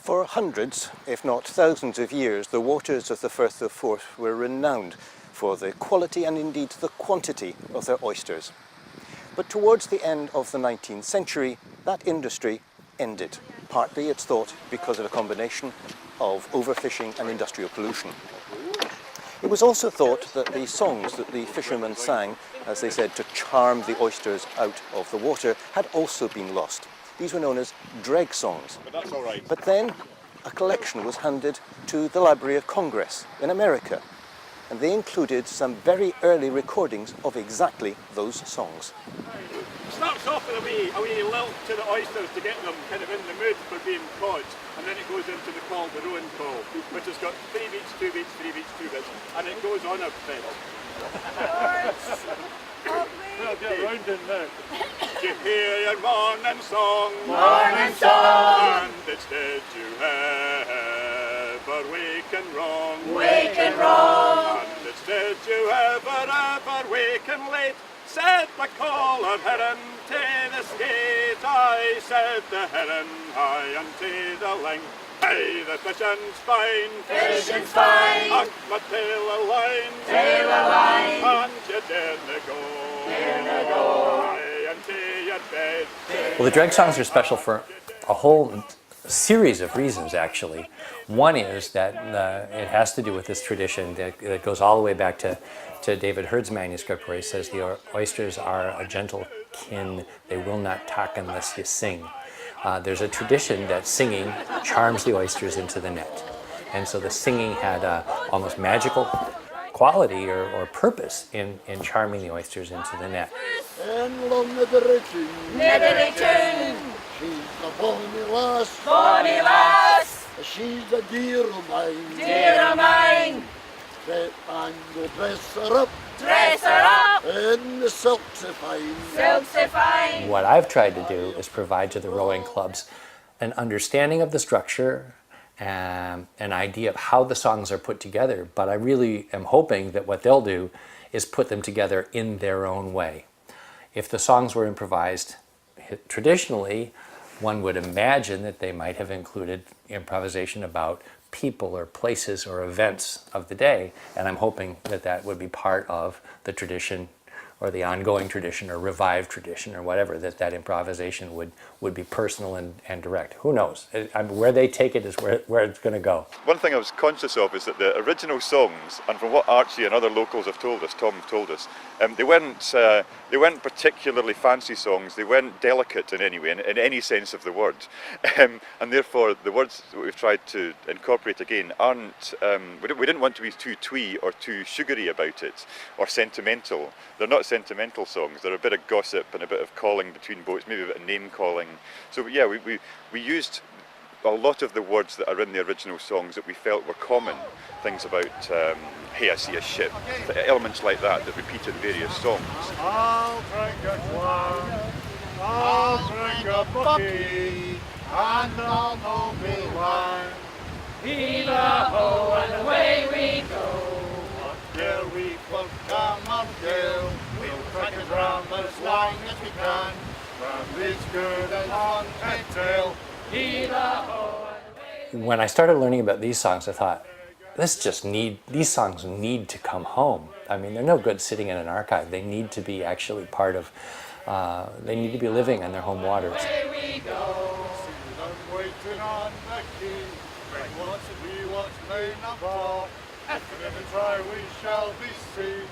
For hundreds, if not thousands of years, the waters of the Firth of Forth were renowned for the quality and indeed the quantity of their oysters. But towards the end of the 19th century, that industry ended. Partly, it's thought, because of a combination of overfishing and industrial pollution. It was also thought that the songs that the fishermen sang, as they said, to charm the oysters out of the water, had also been lost. These were known as Dreg songs. But that's all right. But then a collection was handed to the Library of Congress in America, and they included some very early recordings of exactly those songs. It starts off with a wee lilt to the oysters to get them kind of in the mood for being caught, and then it goes into the call, the rowing call, which has got 3 beats, 2 beats, 3 beats, 2 beats, and it goes on a bit. We'll get round in there. You hear your morning song, morning song, and instead you ever waken wrong, waken wrong, and instead you ever waken late. Said the caller heron to the skate, I said the heron high unto the ling. Hey, the fishing's fine, fishing's fine, and my tail a line, tail a line, and you didn't go, hey, unto your bed. Well, the Dreg songs are special for a whole series of reasons, actually. One is that it has to do with this tradition that goes all the way back to David Hurd's manuscript, where he says the oysters are a gentle kin, they will not talk unless you sing. There's a tradition that singing charms the oysters into the net. And so the singing had a almost magical quality or purpose in charming the oysters into the net. She's a bonny lass, she's a dear of mine, dear of mine. And go dress her up, in the silks of fine, silks of fine. What I've tried to do is provide to the rowing clubs an understanding of the structure, an idea of how the songs are put together, but I really am hoping that what they'll do is put them together in their own way. If the songs were improvised traditionally, one would imagine that they might have included improvisation about people or places or events of the day, and I'm hoping that that would be part of the tradition or the ongoing tradition or revived tradition or whatever, that improvisation would be personal and direct. Who knows? Where they take it is where it's going to go. One thing I was conscious of is that the original songs, and from what Archie and other locals have told us, Tom told us, they weren't particularly fancy songs. They weren't delicate in any way, in any sense of the word, and therefore the words that we've tried to incorporate again aren't. We didn't want to be too twee or too sugary about it or sentimental. They're not sentimental songs. They're a bit of gossip and a bit of calling between boats, maybe a bit of name calling. So yeah, we used a lot of the words that are in the original songs that we felt were common. Things about, hey, I see a ship, elements like that repeat in various songs. I'll drink a clown, I'll drink a bucky, and I'll know me wine. Heave-a-ho, and away we go. Until we both come until we'll crack a drum as long as we can. From this good and long tail. Heave-a-ho, and away. When I started learning about these songs, I thought, these songs need to come home. I mean, they're no good sitting in an archive. They need to be actually part of, they need to be living in their home waters. Away we go. See them waiting on the quay. Dreg wants to be what's made of all. If we never try, we shall be seen.